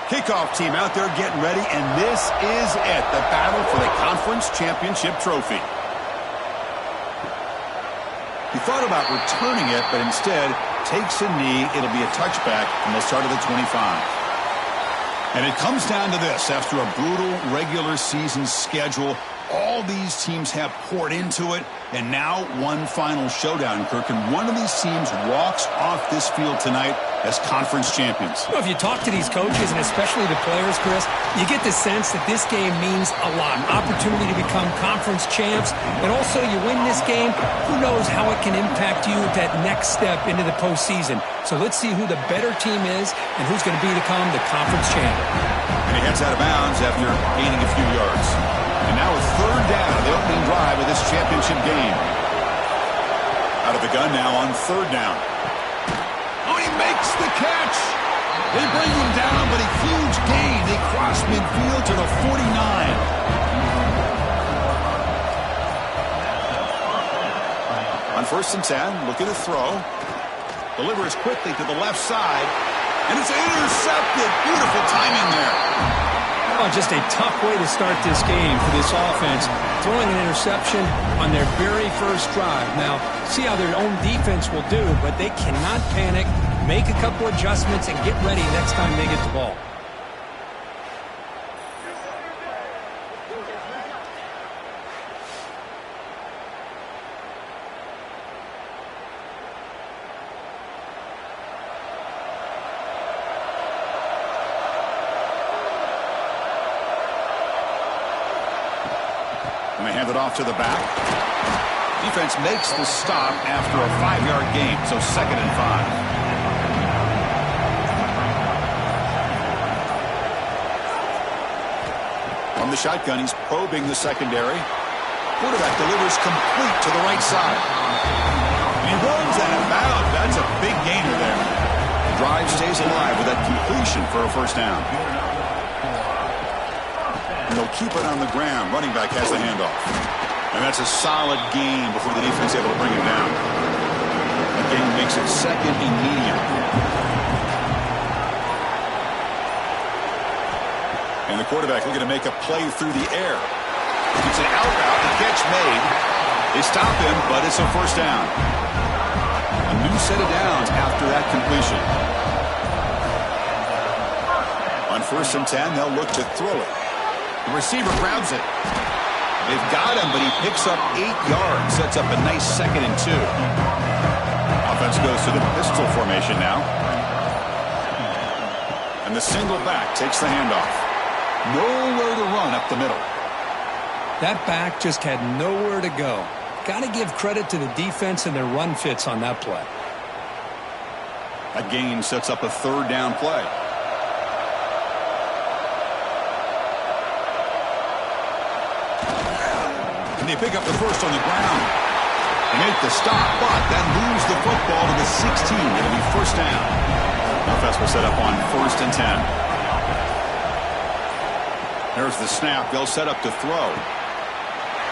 Kickoff team out there getting ready, and this is it, the battle for the conference championship trophy. He thought about returning it, but instead takes a knee. It'll be a touchback, and they'll start at the 25. And it comes down to this. After a brutal regular season schedule, all these teams have poured into it, and now one final showdown, Kirk. And one of these teams walks off this field tonight as conference champions. Well, if you talk to these coaches, and especially the players, Chris, you get the sense that this game means a lot. An opportunity to become conference champs, and also you win this game, who knows how it can impact you at that next step into the postseason. So let's see who the better team is and who's going to become the conference champ. And he heads out of bounds after gaining a few yards. And now a third down on the opening drive of this championship game. Out of the gun now on third down. Oh, he makes the catch. They bring him down, but a huge gain. They cross midfield to the 49. On 1st and 10, looking to throw. Delivers quickly to the left side. And it's intercepted. Beautiful timing there. Oh, just a tough way to start this game for this offense. Throwing an interception on their very first drive. Now, see how their own defense will do, but they cannot panic, make a couple adjustments, and get ready next time they get the ball. And they hand it off to the back. Defense makes the stop after a 5-yard gain, so 2nd and 5. From the shotgun, he's probing the secondary. Quarterback delivers complete to the right side. And he runs out of bounds. That's a big gainer there. The drive stays alive with that completion for a first down. And they'll keep it on the ground. Running back has the handoff. And that's a solid gain before the defense is able to bring him down. That gain makes it 2nd and medium. And the quarterback looking to make a play through the air. It's an out route. The catch made. They stop him, but it's a first down. A new set of downs after that completion. On 1st and 10, they'll look to throw it. The receiver grabs it. They've got him, but he picks up 8 yards. Sets up a nice 2nd and 2. Offense goes to the pistol formation now. And the single back takes the handoff. Nowhere to run up the middle. That back just had nowhere to go. Got to give credit to the defense and their run fits on that play. That gain sets up a 3rd down play. They pick up the first on the ground. They make the stop, but then lose the football to the 16. It'll be first down. Offense will set up on 1st and 10. There's the snap. They'll set up to throw.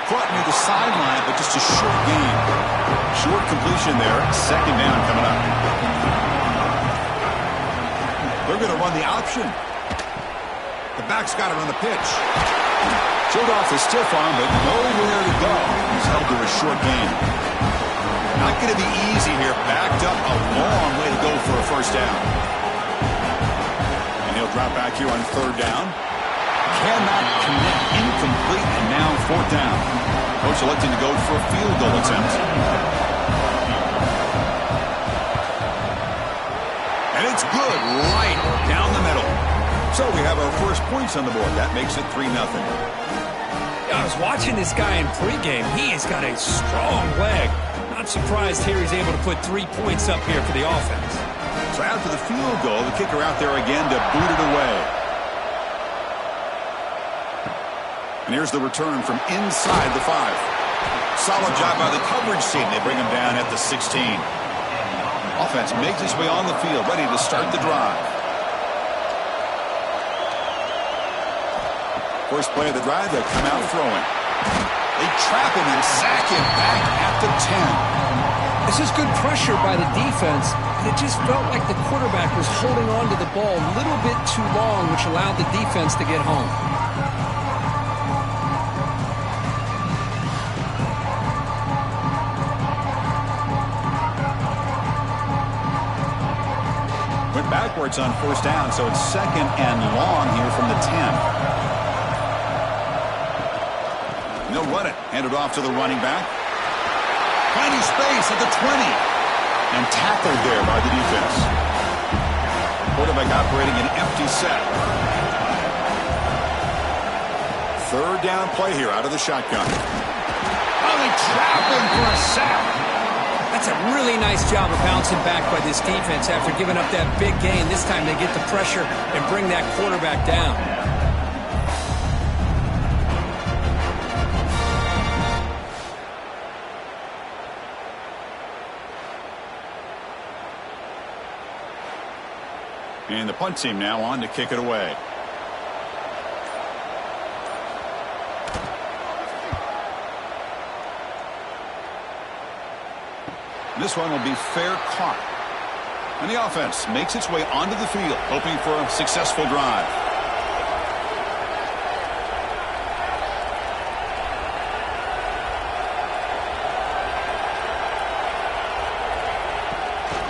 Caught near the sideline, but just a short gain. Short completion there. 2nd down coming up. They're going to run the option. The back's got it on the pitch. Showed off the stiff arm, but nowhere to go. He's held to a short gain. Not going to be easy here. Backed up a long way to go for a first down. And he'll drop back here on 3rd down. Cannot connect. Incomplete, and now 4th down. Coach electing to go for a field goal attempt. And it's good right down the middle. So we have our first points on the board. That makes it 3-0. I was watching this guy in pregame. He has got a strong leg. Not surprised here he's able to put 3 points up here for the offense. So after the field goal, the kicker out there again to boot it away. And here's the return from inside the 5. Solid job by the coverage team. They bring him down at the 16. Offense makes its way on the field, ready to start the drive. First play of the drive, they'll come out throwing. They trap him and sack him back at the 10. This is good pressure by the defense, but it just felt like the quarterback was holding on to the ball a little bit too long, which allowed the defense to get home. Went backwards on first down, so it's second and long here from the 10. They'll run it. Hand it off to the running back. Finding space at the 20. And tackled there by the defense. Quarterback operating an empty set. Third down play here out of the shotgun. Oh, they trap him for a sack. That's a really nice job of bouncing back by this defense after giving up that big gain. This time they get the pressure and bring that quarterback down. And the punt team now on to kick it away. This one will be fair caught. And the offense makes its way onto the field, hoping for a successful drive.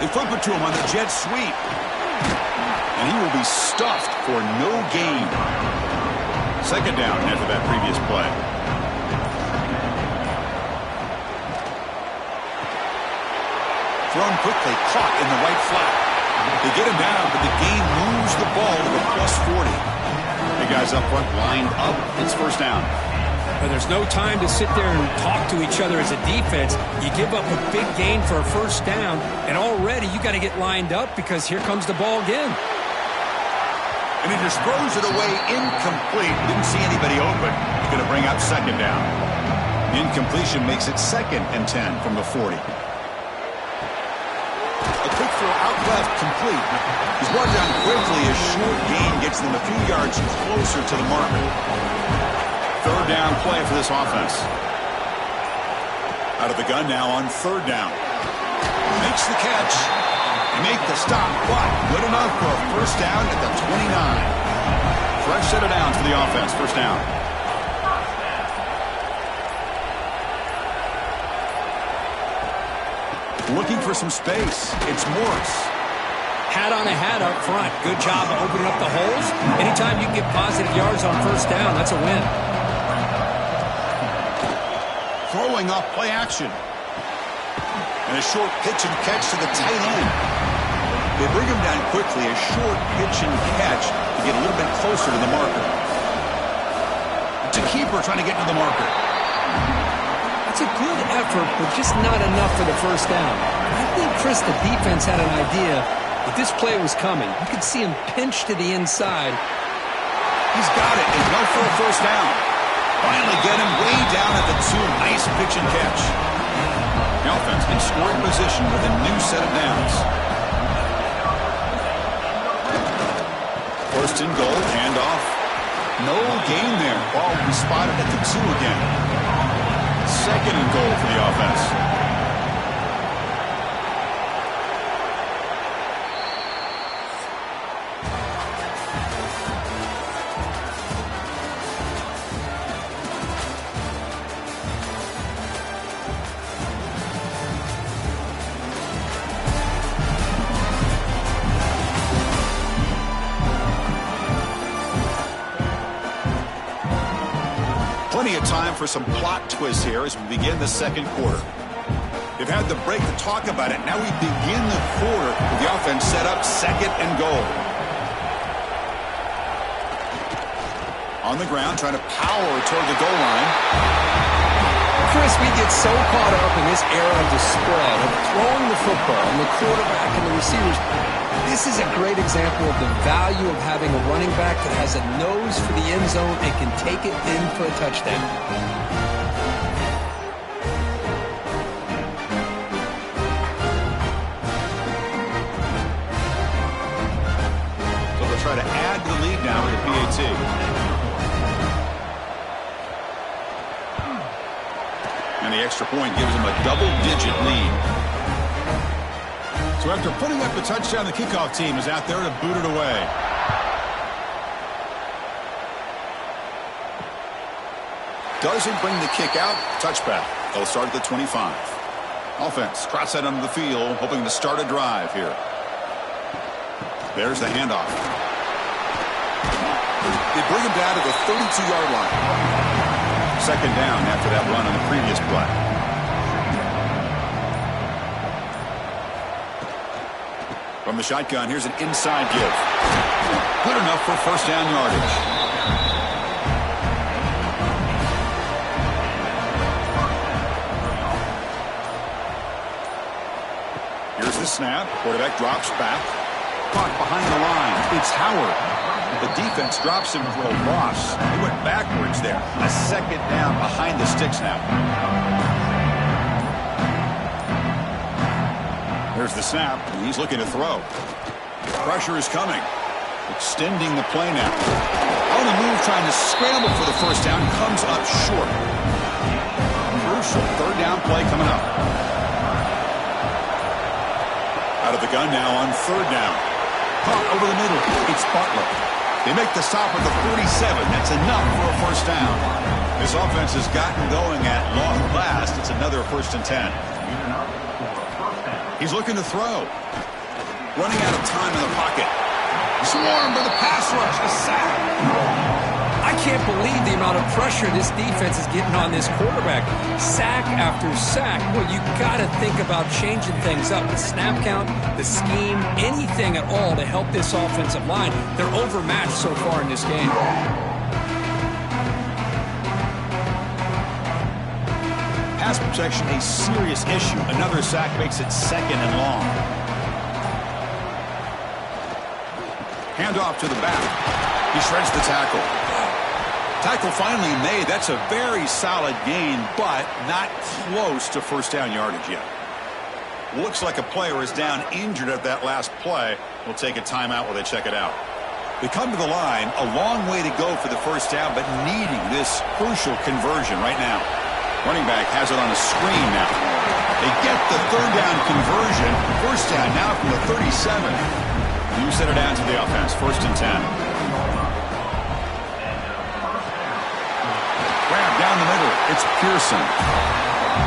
They flip it to him on the jet sweep. And he will be stuffed for no gain. Second down after that previous play. Thrown quickly, caught in the right flat. They get him down, but the game moves the ball to the +40. The guys up front lined up. It's first down. But there's no time to sit there and talk to each other as a defense. You give up a big gain for a first down, and already you got to get lined up because here comes the ball again. And he just throws it away incomplete. Didn't see anybody open. He's going to bring up second down. Incompletion makes it second and 10 from the 40. A quick throw out left, complete. He's brought down quickly. A short gain gets them a few yards closer to the marker. Third down play for this offense. Out of the gun now on third down. Makes the catch. They make the stop, but good enough for a first down at the 29. Fresh set of downs for the offense. First down. Looking for some space. It's Morris. Hat on a hat up front. Good job of opening up the holes. Anytime you can get positive yards on first down, that's a win. Throwing off play action. And a short pitch and catch to the tight end. They bring him down quickly. A short pitch and catch to get a little bit closer to the marker. To keeper trying to get to the marker. It's a good effort, but just not enough for the first down. I think, Chris, the defense had an idea that this play was coming. You could see him pinch to the inside. He's got it. And go for a first down. Finally get him way down at the 2. Nice pitch and catch. The offense in scoring position with a new set of downs. First and goal, handoff. No gain there. Ball will be spotted at the 2 again. Second and goal for the offense. Plenty of time for some plot twists here as we begin the second quarter. They've had the break to talk about it. Now we begin the quarter with the offense set up second and goal. On the ground, trying to power toward the goal line. Chris, we get so caught up in this era of the spread, of throwing the football, and the quarterback and the receivers. This is a great example of the value of having a running back that has a nose for the end zone and can take it in for a touchdown. So they'll try to add to the lead now with the PAT. And the extra point gives them a double-digit lead. So after putting up the touchdown, the kickoff team is out there to boot it away. Doesn't bring the kick out. Touchback. They'll start at the 25. Offense cross that under the field, hoping to start a drive here. There's the handoff. They bring him down to the 32-yard line. Second down after that run on the previous play. From the shotgun, here's an inside give. Good enough for first down yardage. Here's the snap. Quarterback drops back. Caught behind the line. It's Howard. The defense drops him for a loss. He went backwards there. A second down behind the sticks now. There's the snap. He's looking to throw. Pressure is coming. Extending the play now. On the move, trying to scramble for the first down. Comes up short. Crucial third down play coming up. Out of the gun now on third down. Caught over the middle. It's Butler. They make the stop at the 47. That's enough for a first down. This offense has gotten going at long last. It's another 1st and 10. He's looking to throw. Running out of time in the pocket. Swarmed by the pass rush. A sack. I can't believe the amount of pressure this defense is getting on this quarterback. Sack after sack. Well, you got to think about changing things up. The snap count, the scheme, anything at all to help this offensive line. They're overmatched so far in this game. Pass protection, a serious issue. Another sack makes it 2nd and long. Handoff to the back. He shreds the tackle. Tackle finally made. That's a very solid gain, but not close to first down yardage yet. Looks like a player is down injured at that last play. We'll take a timeout while they check it out. They come to the line, a long way to go for the first down, but needing this crucial conversion right now. Running back has it on a screen now. They get the third down conversion. First down now from the 37. You set it down to the offense. 1st and 10. Grab down the middle. It's Pearson.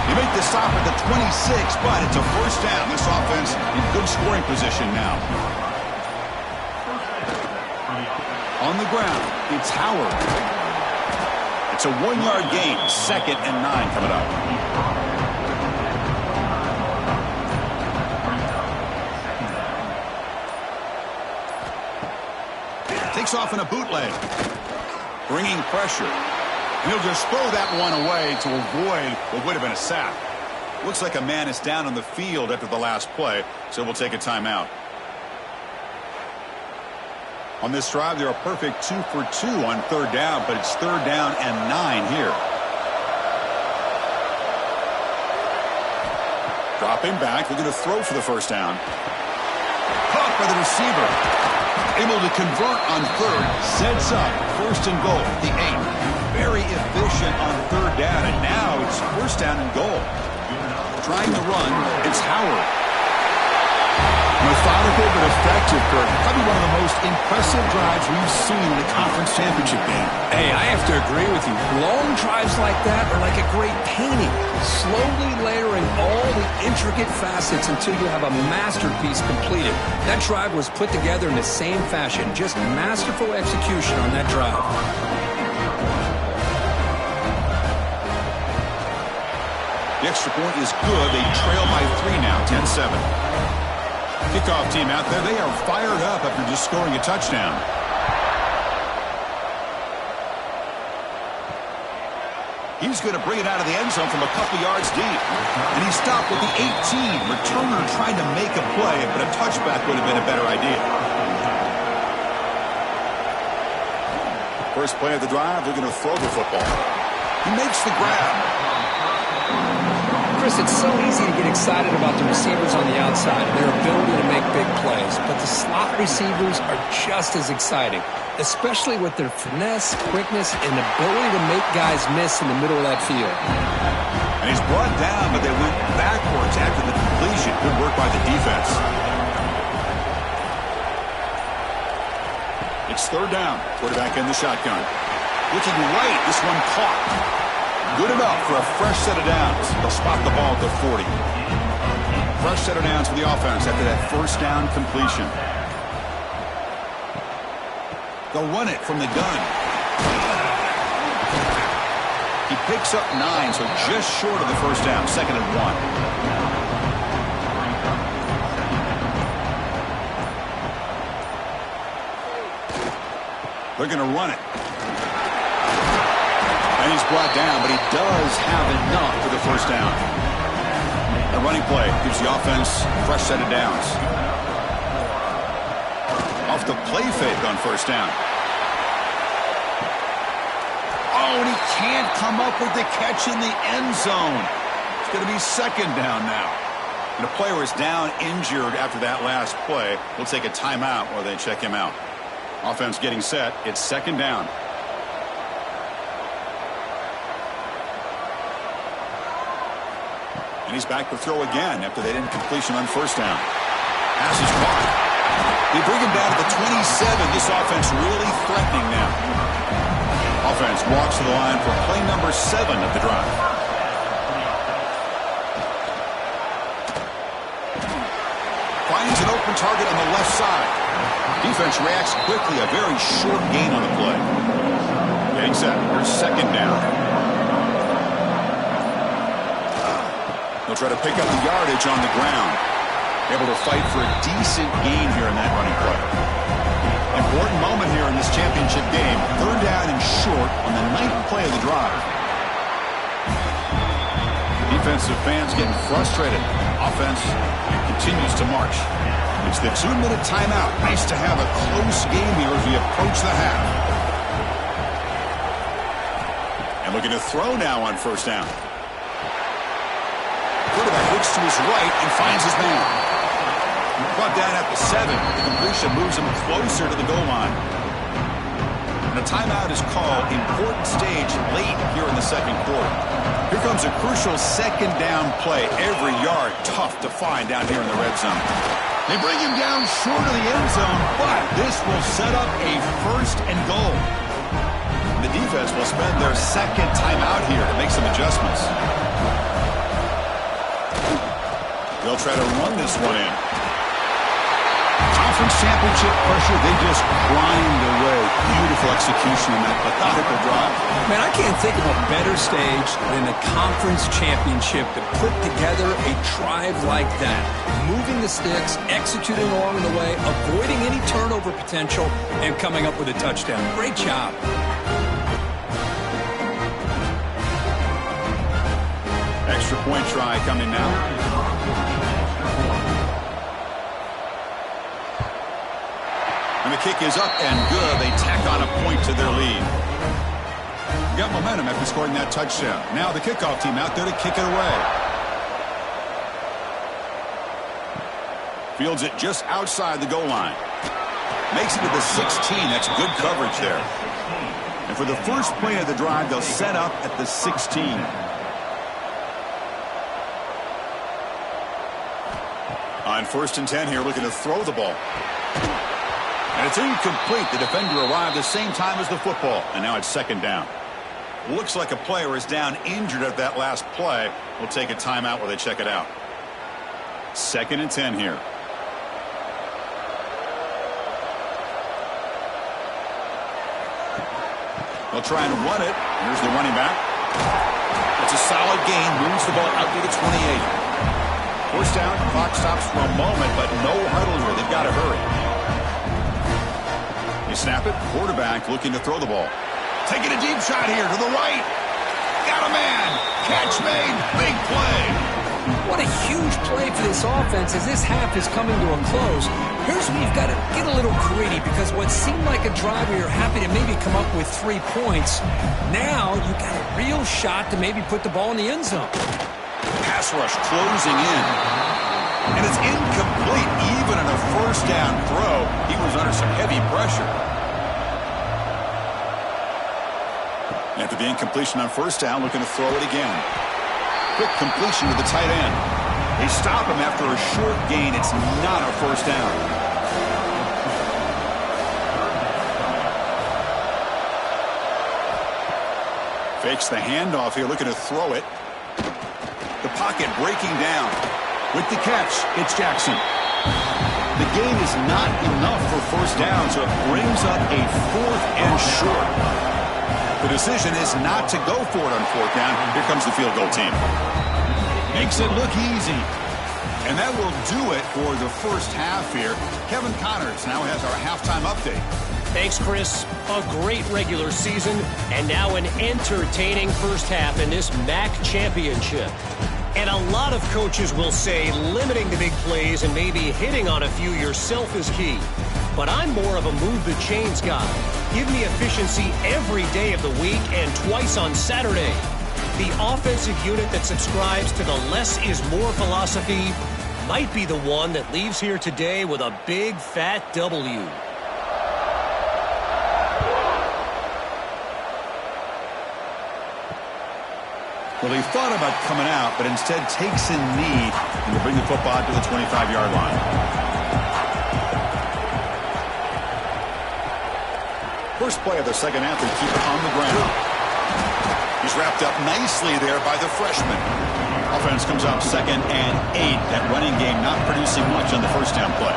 You make the stop at the 26, but it's a first down. This offense in good scoring position now. On the ground, it's Howard. It's a 1-yard gain. 2nd and 9 coming up. Takes off in a bootleg. Bringing pressure. And he'll just throw that one away to avoid what would have been a sack. Looks like a man is down on the field after the last play, so we'll take a timeout. On this drive, they're a perfect 2 for 2 on third down, but it's 3rd down and 9 here. Dropping back, looking to throw for the first down. Caught by the receiver. Able to convert on third. Sets up 1st and goal, the 8. Very efficient on third down, and now it's 1st down and goal. Trying to run, it's Howard. Methodical but effective, Kirk. Probably one of the most impressive drives we've seen in a conference championship game. Hey, I have to agree with you. Long drives like that are like a great painting. Slowly layering all the intricate facets until you have a masterpiece completed. That drive was put together in the same fashion. Just masterful execution on that drive. The extra point is good. They trail by 3 now, 10-7. Kickoff team out there. They are fired up after just scoring a touchdown. He's going to bring it out of the end zone from a couple yards deep. And he stopped with the 18. Returner trying to make a play, but a touchback would have been a better idea. First play of the drive, they're going to throw the football. He makes the grab. Chris, it's so easy to get excited about the receivers on the outside and their ability to make big plays, but the slot receivers are just as exciting, especially with their finesse, quickness, and ability to make guys miss in the middle of that field. And he's brought down, but they went backwards after the completion. Good work by the defense. It's third down. Quarterback in the shotgun. Looking right. This one caught. Good enough for a fresh set of downs. They'll spot the ball at the 40. Fresh set of downs for the offense after that first down completion. They'll run it from the gun. He picks up 9, so just short of the first down. 2nd and 1. They're going to run it. And he's brought down, but he does have enough for the first down. A running play gives the offense a fresh set of downs. Off the play fake on first down. Oh, and he can't come up with the catch in the end zone. It's going to be 2nd down now. And the player is down injured after that last play. We'll take a timeout while they check him out. Offense getting set. It's 2nd down. And he's back to throw again after that incompletion on first down. Pass is caught. They bring him down to the 27. This offense really threatening now. Offense walks to the line for play number 7 of the drive. Finds an open target on the left side. Defense reacts quickly. A very short gain on the play. Getting set. Here's 2nd down. They'll try to pick up the yardage on the ground. Able to fight for a decent gain here in that running play. Important moment here in this championship game. 3rd down and short on the 9th play of the drive. Defensive fans getting frustrated. Offense continues to march. It's the 2-minute timeout. Nice to have a close game here as we approach the half. And looking to throw now on first down. Quarterback looks to his right and finds his man. Brought down at the 7. The completion moves him closer to the goal line. And a timeout is called. Important stage late here in the 2nd quarter. Here comes a crucial 2nd down play. Every yard tough to find down here in the red zone. They bring him down short of the end zone, but this will set up a 1st and goal. The defense will spend their 2nd timeout here to make some adjustments. They'll try to run this one in. Conference championship pressure, they just grind away. Beautiful execution in that methodical drive. Man, I can't think of a better stage than the conference championship to put together a drive like that. Moving the sticks, executing along the way, avoiding any turnover potential, and coming up with a touchdown. Great job. Extra point try coming now. And the kick is up and good. They tack on a point to their lead. Got momentum after scoring that touchdown. Now the kickoff team out there to kick it away. Fields it just outside the goal line. Makes it to the 16. That's good coverage there. And for the first play of the drive, they'll set up at the 16. On 1st and 10 here, looking to throw the ball. And it's incomplete. The defender arrived the same time as the football. And now it's 2nd down. Looks like a player is down injured at that last play. We'll take a timeout while they check it out. 2nd and 10 here. They'll try and run it. Here's the running back. It's a solid gain. Moves the ball out to the 28. First down. Clock stops for a moment, but no huddle here. They've got to hurry. You snap it. Quarterback looking to throw the ball. Taking a deep shot here to the right. Got a man. Catch made. Big play. What a huge play for this offense as this half is coming to a close. Here's where you've got to get a little greedy because what seemed like a drive where you're happy to maybe come up with 3 points, now you've got a real shot to maybe put the ball in the end zone. Pass rush closing in. And it's incomplete. Even on a first down throw, he was under some heavy pressure. After the incompletion on first down, looking to throw it again. Quick completion to the tight end. They stop him after a short gain. It's not a first down. Fakes the handoff here, looking to throw it. The pocket breaking down. With the catch, it's Jackson. The gain is not enough for first down, so it brings up a 4th and short. The decision is not to go for it on 4th down. Here comes the field goal team. Makes it look easy. And that will do it for the first half here. Kevin Connors now has our halftime update. Thanks, Chris. A great regular season, and now an entertaining first half in this MAC championship. And a lot of coaches will say limiting the big plays and maybe hitting on a few yourself is key. But I'm more of a move the chains guy. Give me efficiency every day of the week and twice on Saturday. The offensive unit that subscribes to the less is more philosophy might be the one that leaves here today with a big fat W. Well, he thought about coming out, but instead takes a knee and will bring the football to the 25-yard line. First play of the second half, they keep it on the ground. He's wrapped up nicely there by the freshman. Offense comes up 2nd and 8. That running game not producing much on the first down play.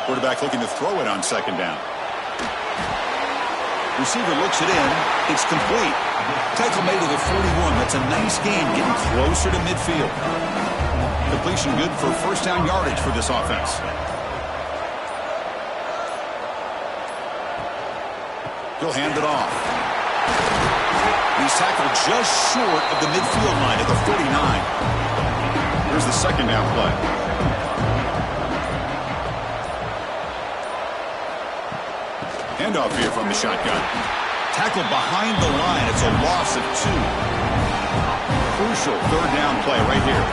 Quarterback looking to throw it on 2nd down. Receiver looks it in. It's complete. Tackle made to the 41. That's a nice game, getting closer to midfield. Completion good for first down yardage for this offense. He'll hand it off. He's tackled just short of the midfield line at the 49. Here's the second down play. Handoff here from the shotgun. Tackled behind the line. It's a loss of 2. Crucial third down play right here.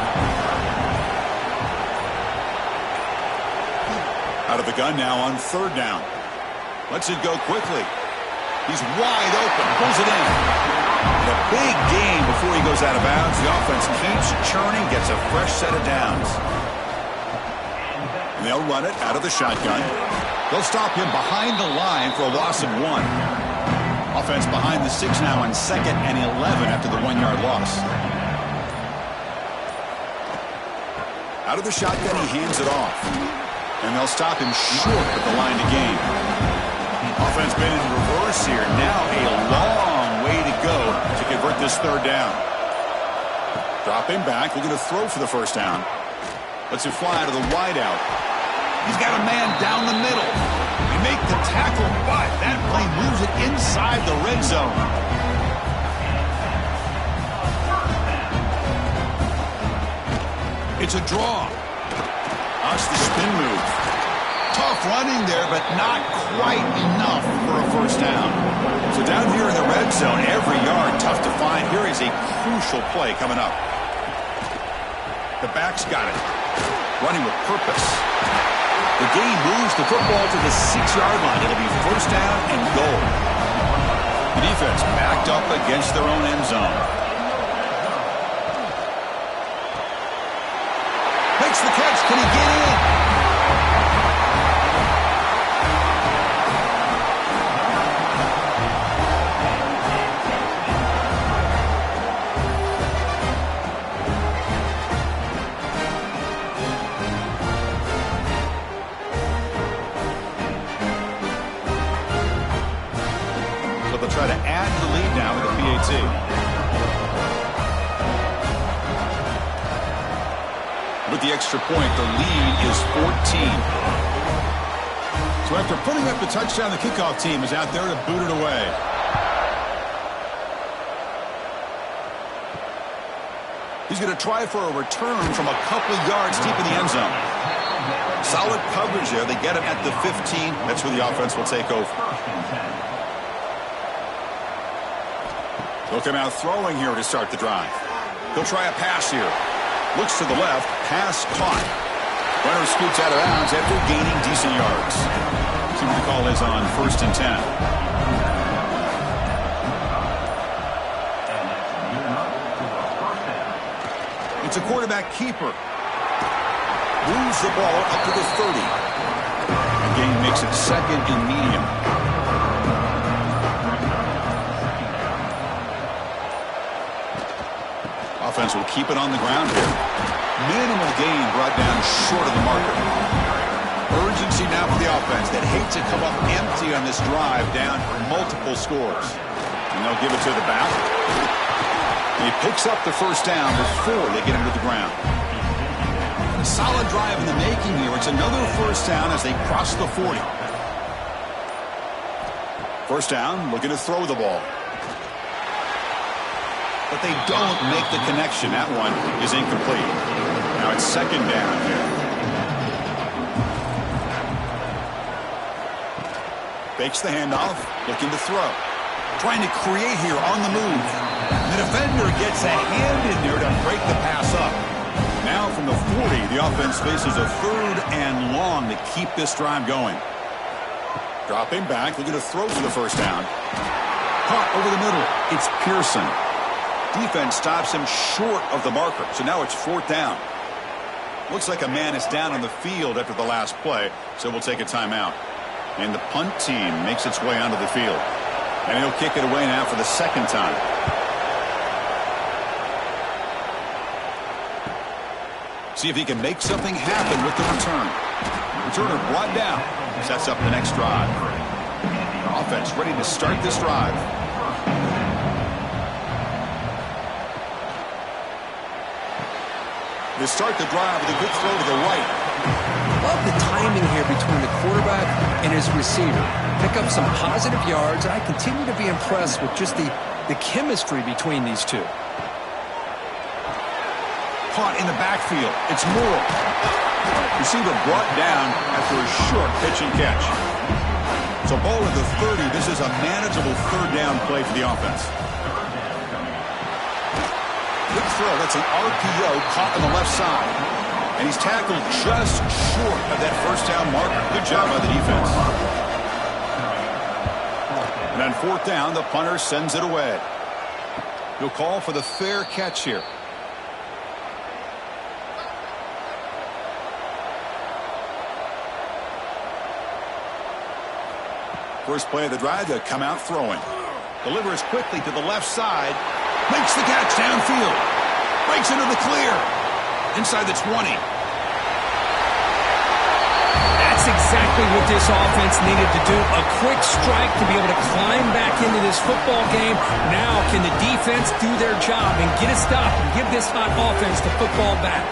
Out of the gun now on 3rd down. Lets it go quickly. He's wide open. Pulls it in. And a big gain before he goes out of bounds. The offense keeps churning. Gets a fresh set of downs. And they'll run it out of the shotgun. They'll stop him behind the line for a loss of 1. Offense behind the 6 now on 2nd and 11 after the 1-yard loss. Out of the shotgun, he hands it off. And they'll stop him short at the line to gain. Offense been in reverse here. Now a long way to go to convert this 3rd down. Dropping back, looking to throw for the first down. Lets it fly out of the wideout. He's got a man down the middle. They make the tackle, but that play moves it inside the red zone. It's a draw. That's the spin move. Tough running there, but not quite enough for a first down. So down here in the red zone, every yard tough to find. Here is a crucial play coming up. The back's got it. Running with purpose. The game moves the football to the 6-yard line. It'll be first down and goal. The defense backed up against their own end zone. Makes the catch. Can he get in? Try to add to the lead now with the PAT. With the extra point, the lead is 14. So after putting up the touchdown, the kickoff team is out there to boot it away. He's going to try for a return from a couple of yards deep in the end zone. Solid coverage there. They get him at the 15. That's where the offense will take over. They'll come out throwing here to start the drive. He'll try a pass here. Looks to the left. Pass caught. Runner scoots out of bounds after gaining decent yards. See what the call is on 1st and 10. It's a quarterback keeper. Moves the ball up to the 30. The game makes it 2nd and medium. Offense will keep it on the ground here. Minimal gain brought down short of the marker. Urgency now for the offense that hate to come up empty on this drive down multiple scores. And they'll give it to the back. He picks up the first down before they get him to the ground. A solid drive in the making here. It's another first down as they cross the 40. First down, looking to throw the ball. But they don't make the connection. That one is incomplete. Now it's second down here. Fakes the handoff, looking to throw. Trying to create here on the move. The defender gets a hand in there to break the pass up. Now from the 40, the offense faces a third and long to keep this drive going. Dropping back, looking to throw for the first down. Caught over the middle. It's Pearson. Defense stops him short of the marker, so now it's fourth down. Looks like a man is down on the field after the last play, so we'll take a timeout. And the punt team makes its way onto the field. And he'll kick it away now for the second time. See if he can make something happen with the return. Returner brought down. Sets up the next drive. Offense ready to start this drive. They start the drive with a good throw to the right. Love the timing here between the quarterback and his receiver. Pick up some positive yards. I continue to be impressed with just the chemistry between these two. Caught in the backfield. It's Moore. Receiver brought down after a short pitch and catch. So ball at the 30. This is a manageable third down play for the offense. Good throw. That's an RPO caught on the left side. And he's tackled just short of that first down marker. Good job by the defense. And on fourth down, the punter sends it away. He'll call for the fair catch here. First play of the drive, they'll come out throwing. Delivers quickly to the left side. Makes the catch downfield. Breaks into the clear. Inside the 20. That's exactly what this offense needed to do. A quick strike to be able to climb back into this football game. Now can the defense do their job and get a stop and give this hot offense the football back?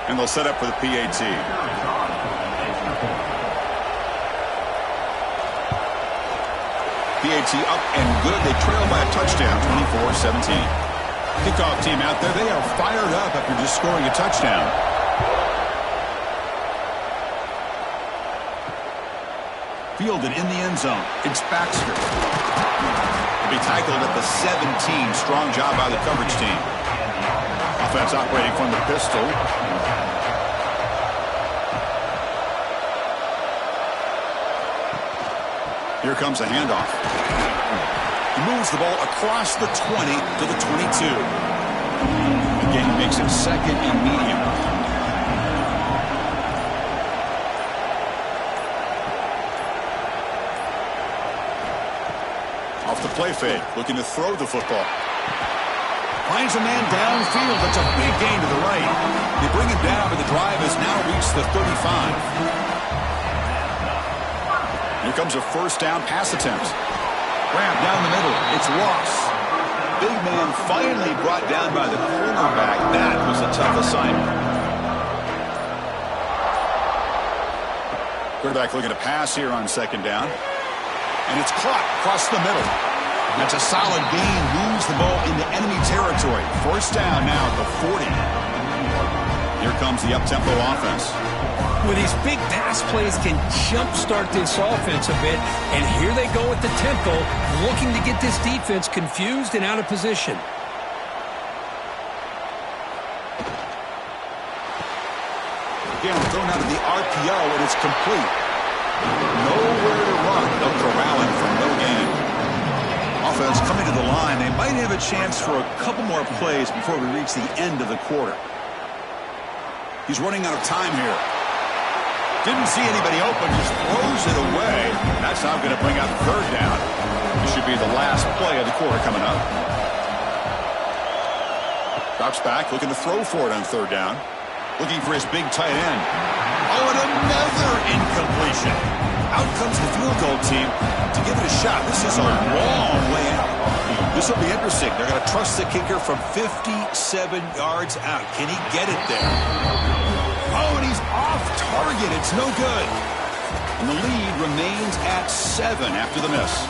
And they'll set up for the PAT. PAT up and good. They trail by a touchdown, 24-17. Kickoff team out there. They are fired up after just scoring a touchdown. Fielded in the end zone. It's Baxter. He'll be tackled at the 17. Strong job by the coverage team. Offense operating from the pistol. Here comes a handoff. He moves the ball across the 20 to the 22. Again, he makes it second and medium. Off the play fake, looking to throw the football. Finds a man downfield. That's a big gain to the right. They bring him down, but the drive has now reached the 35. Here comes a first down pass attempt. Grab down the middle. It's Ross. Big man finally brought down by the cornerback. That was a tough assignment. Quarterback looking to pass here on second down. And it's caught across the middle. That's a solid gain. Moves the ball into enemy territory. First down now at the 40. Here comes the up-tempo offense. Well, these big pass plays can jumpstart this offense a bit. And here they go with the tempo, looking to get this defense confused and out of position. Again, thrown out of the RPO, and it's complete. Nowhere to run. They'll corral him for no gain. might have a chance for a couple more plays before we reach the end of the quarter. He's running out of time here. Didn't see anybody open, just throws it away. That's now going to bring up third down. This should be the last play of the quarter coming up. Drops back, looking to throw for it on third down. Looking for his big tight end. Oh, and another incompletion. Out comes the field goal team to give it a shot. This is a long way out. This will be interesting. They're going to trust the kicker from 57 yards out. Can he get it there? Oh, and he's off target. It's no good. And the lead remains at 7 after the miss.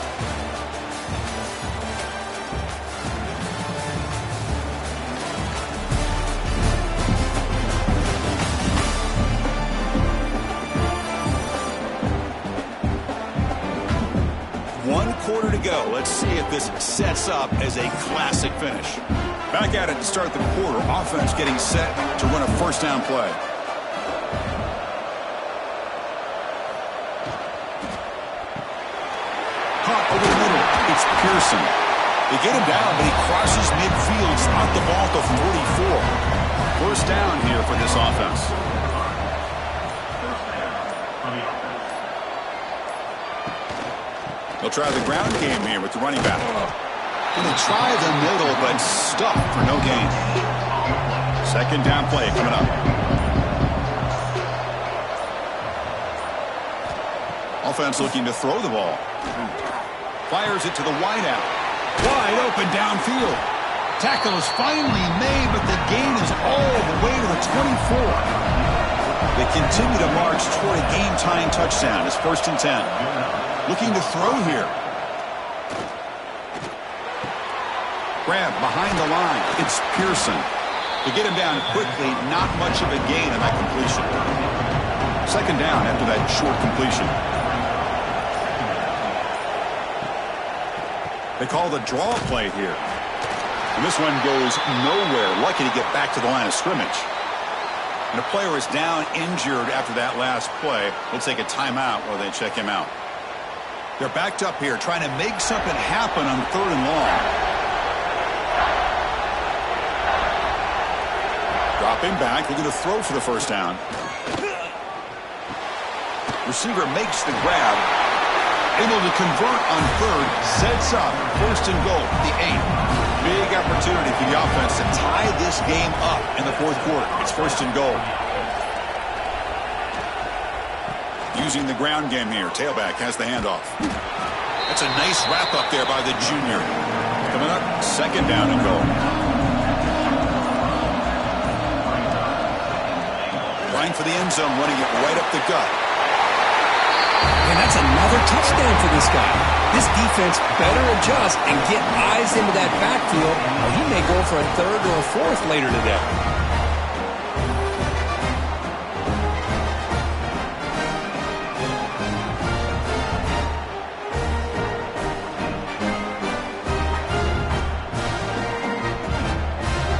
One quarter to go. Let's see if this sets up as a classic finish. Back at it to start the quarter. Offense getting set to run a first down play. Caught over the middle. It's Pearson. They get him down, but he crosses midfield. Spot the ball to 44. First down here for this offense. They'll try the ground game here with the running back. And they try the middle, but stuck for no gain. Second down play coming up. Offense looking to throw the ball. Fires it to the wideout. Wide open downfield. Tackle is finally made, but the gain is all the way to the 24. They continue to march toward a game-tying touchdown. It's 1st and 10. Looking to throw here. Grab behind the line. It's Pearson. To get him down quickly, not much of a gain on that completion. Second down after that short completion. They call the draw play here. And this one goes nowhere. Lucky to get back to the line of scrimmage. And a player is down injured after that last play. We'll take a timeout while they check him out. They're backed up here, trying to make something happen on 3rd and long. Dropping back, looking to throw for the first down. Receiver makes the grab. Able to convert on 3rd, sets up 1st and goal, the 8. Big opportunity for the offense to tie this game up in the 4th quarter. It's 1st and goal. Using the ground game here. Tailback has the handoff. That's a nice wrap up there by the junior. Coming up, 2nd down and goal. Line for the end zone, running it right up the gut. And that's another touchdown for this guy. This defense better adjust and get eyes into that backfield, or he may go for a 3rd or a 4th later today.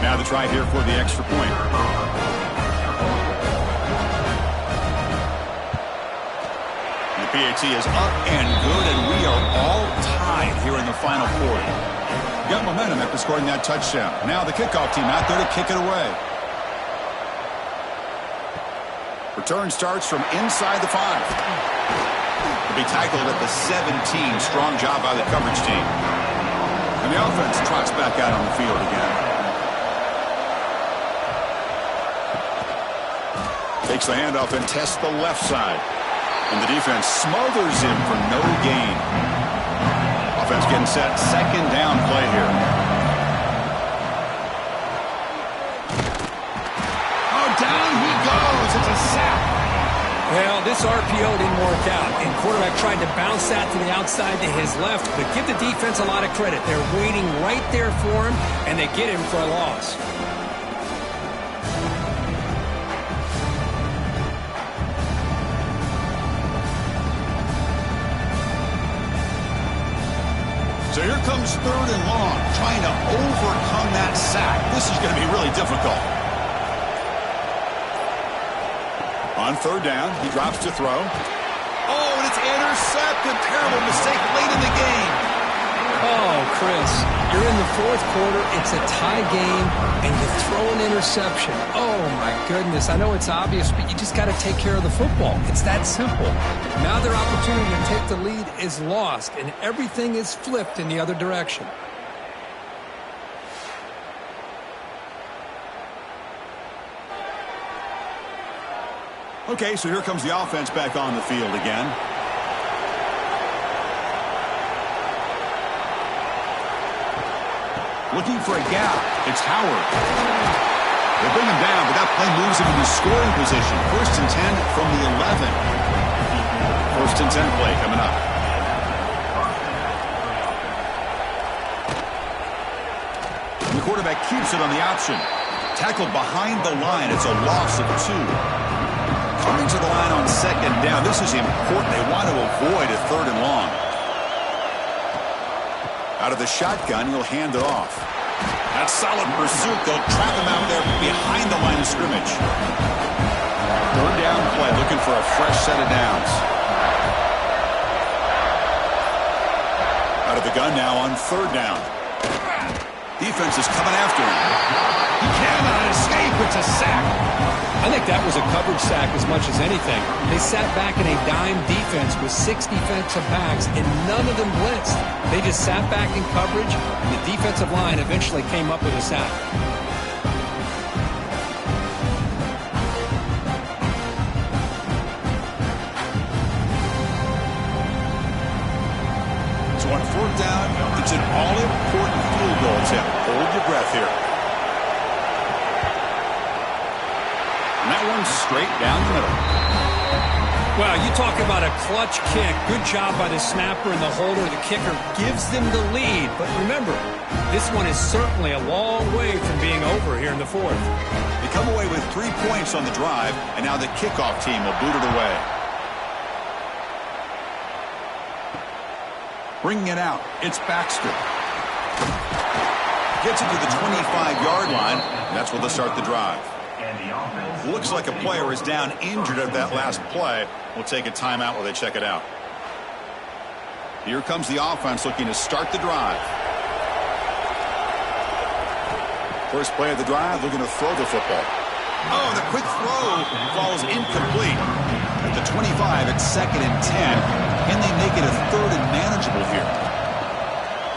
Now the try here for the extra point. The PAT is up and good, and we are all tied here in the final quarter. Got momentum after scoring that touchdown. Now the kickoff team out there to kick it away. Return starts from inside the 5. Will be tackled at the 17. Strong job by the coverage team. And the offense trots back out on the field again. Takes the handoff and tests the left side. And the defense smothers him for no gain. Offense getting set. 2nd down play here. Oh, down he goes. It's a sack. Well, this RPO didn't work out. And quarterback tried to bounce that to the outside to his left. But give the defense a lot of credit. They're waiting right there for him, and they get him for a loss. So here comes 3rd and long, trying to overcome that sack. This is going to be really difficult. On 3rd down, he drops to throw. Oh, and it's intercepted. Terrible mistake late in the game. Oh, Chris, you're in the fourth quarter, it's a tie game, and you throw an interception. Oh, my goodness. I know it's obvious, but you just got to take care of the football. It's that simple. Now their opportunity to take the lead is lost, and everything is flipped in the other direction. Okay, so here comes the offense back on the field again. Looking for a gap. It's Howard. They bring him down, but that play moves him into scoring position. 1st and 10 from the 11. 1st and 10 play coming up. The quarterback keeps it on the option. Tackled behind the line. It's a loss of 2. Coming to the line on 2nd down. This is important. They want to avoid a 3rd and long. Out of the shotgun, he'll hand it off. That's solid pursuit. They'll trap him out there behind the line of scrimmage. 3rd down play, looking for a fresh set of downs. Out of the gun now on 3rd down. Defense is coming after him. He cannot escape. It's a sack. I think that was a coverage sack as much as anything. They sat back in a dime defense with 6 defensive backs, and none of them blitzed. They just sat back in coverage. The defensive line eventually came up with a sack. So on 4th down, it's an all-important field goal attempt. Hold your breath here. And that one's straight down the middle. Well, you talk about a clutch kick. Good job by the snapper and the holder. The kicker gives them the lead. But remember, this one is certainly a long way from being over here in the 4th. They come away with 3 points on the drive, and now the kickoff team will boot it away. Bringing it out, it's Baxter. Gets it to the 25-yard line, and that's where they'll start the drive. Looks like a player is down injured at that last play. We'll take a timeout while they check it out. Here comes the offense looking to start the drive. First play of the drive, looking to throw the football. Oh, the quick throw falls incomplete. At the 25, it's 2nd and 10. Can they make it a 3rd and manageable here?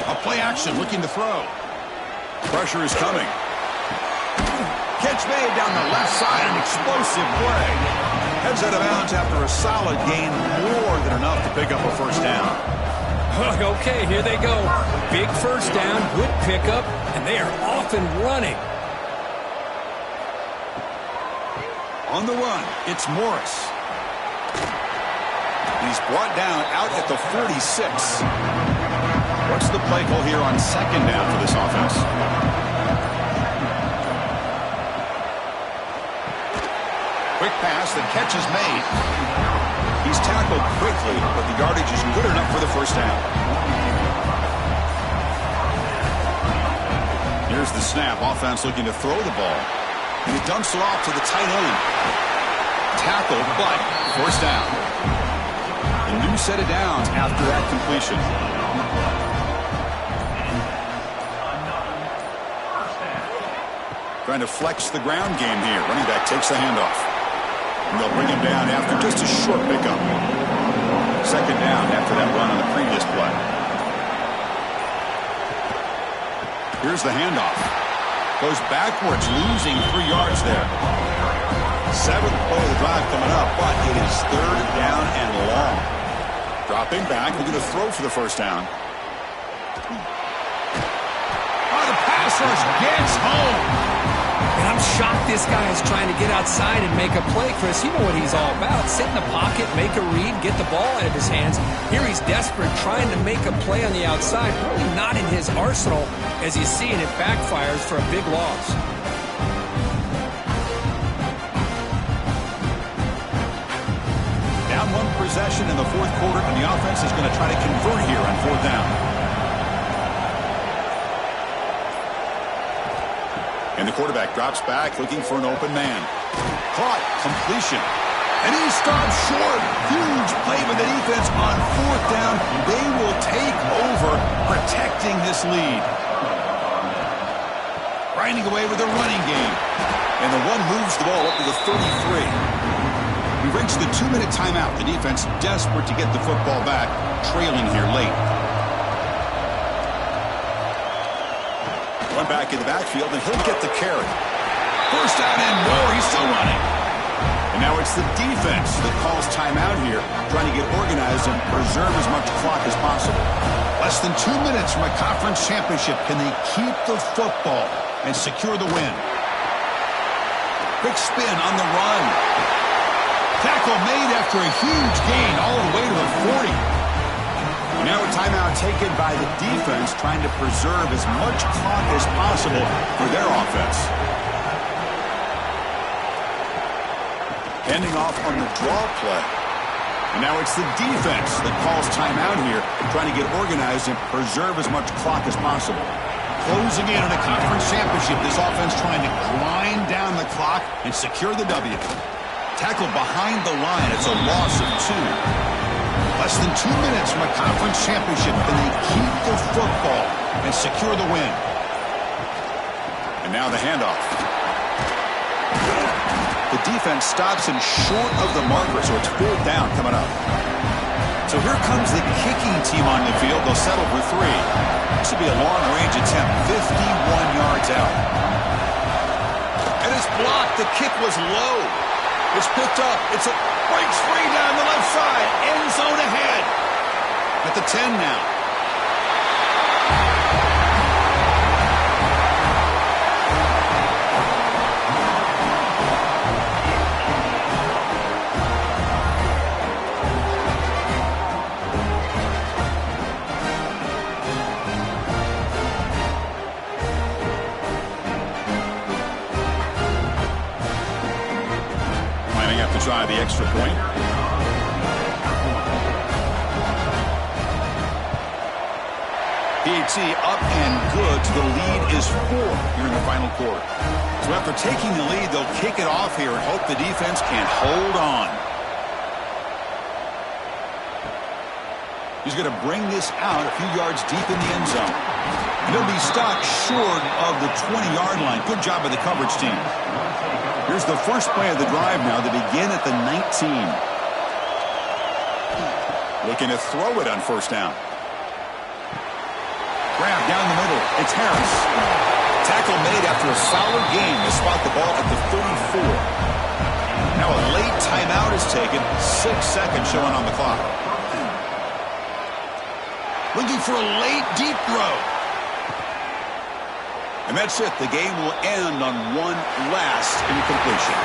A play action looking to throw. Pressure is coming. Catch made down the left side, an explosive play. Heads out of bounds after a solid gain, more than enough to pick up a 1st down. Okay, here they go. Big 1st down, good pickup, and they are off and running. On the run, it's Morris. He's brought down out at the 46. What's the play call here on 2nd down for this offense? Quick pass, the catch is made. He's tackled quickly, but the yardage is good enough for the 1st down. Here's the snap. Offense looking to throw the ball. And he dumps it off to the tight end. Tackled, but 1st down. A new set of downs after that completion. Trying to flex the ground game here. Running back takes the handoff. And they'll bring him down after just a short pickup. 2nd down after that run on the previous play. Here's the handoff. Goes backwards, losing 3 yards there. 7th play of the drive coming up, but it is 3rd down and long. Dropping back, looking to throw for the 1st down. Oh, the pass rush gets home. And I'm shocked this guy is trying to get outside and make a play, Chris. You know what he's all about. Sit in the pocket, make a read, get the ball out of his hands. Here he's desperate, trying to make a play on the outside. Really not in his arsenal, as you see, and it backfires for a big loss. Down 1 possession in the 4th quarter, and the offense is going to try to convert here on 4th down. And the quarterback drops back, looking for an open man. Caught, completion. And he stops short. Huge play by the defense on 4th down. They will take over, protect protecting this lead. Grinding away with a running game. And the one moves the ball up to the 33. We've reached the 2-minute timeout. The defense desperate to get the football back, trailing here late. One back in the backfield, and he'll get the carry. First down and more. He's still running. And now it's the defense that calls timeout here, trying to get organized and preserve as much clock as possible. Less than 2 minutes from a conference championship. Can they keep the football and secure the win? Quick spin on the run. Tackle made after a huge gain all the way to the 40. And now a timeout taken by the defense, trying to preserve as much clock as possible for their offense. Ending off on the draw play. And now it's the defense that calls timeout here, trying to get organized and preserve as much clock as possible. Closing in on a conference championship, this offense trying to grind down the clock and secure the W. Tackle behind the line. It's a loss of 2. Less than 2 minutes from a conference championship. Can they keep the football and secure the win? And now the handoff. The defense stops him short of the marker, so it's 4th down coming up. So here comes the kicking team on the field. They'll settle for 3. This will be a long-range attempt, 51 yards out. And it's blocked. The kick was low. It's picked up. It's a breaks free down the left side. End zone ahead. At the 10 now. Try the extra point. PAT up and good. The lead is 4 here in the final quarter. So after taking the lead, they'll kick it off here and hope the defense can hold on. He's going to bring this out a few yards deep in the end zone. And he'll be stopped short of the 20-yard line. Good job by the coverage team. Here's the first play of the drive now. They begin at the 19. Looking to throw it on first down. Grab down the middle. It's Harris. Tackle made after a solid game to spot the ball at the 34. Now a late timeout is taken. 6 seconds showing on the clock. Looking for a late deep throw. And that's it. The game will end on one last incompletion.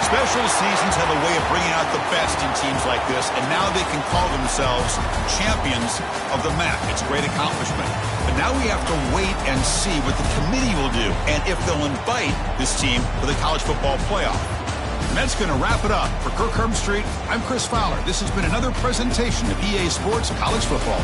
Special seasons have a way of bringing out the best in teams like this, and now they can call themselves champions of the MAC. It's a great accomplishment. But now we have to wait and see what the committee will do, and if they'll invite this team to the college football playoff. And that's going to wrap it up. For Kirk Herbstreit, I'm Chris Fowler. This has been another presentation of EA Sports College Football.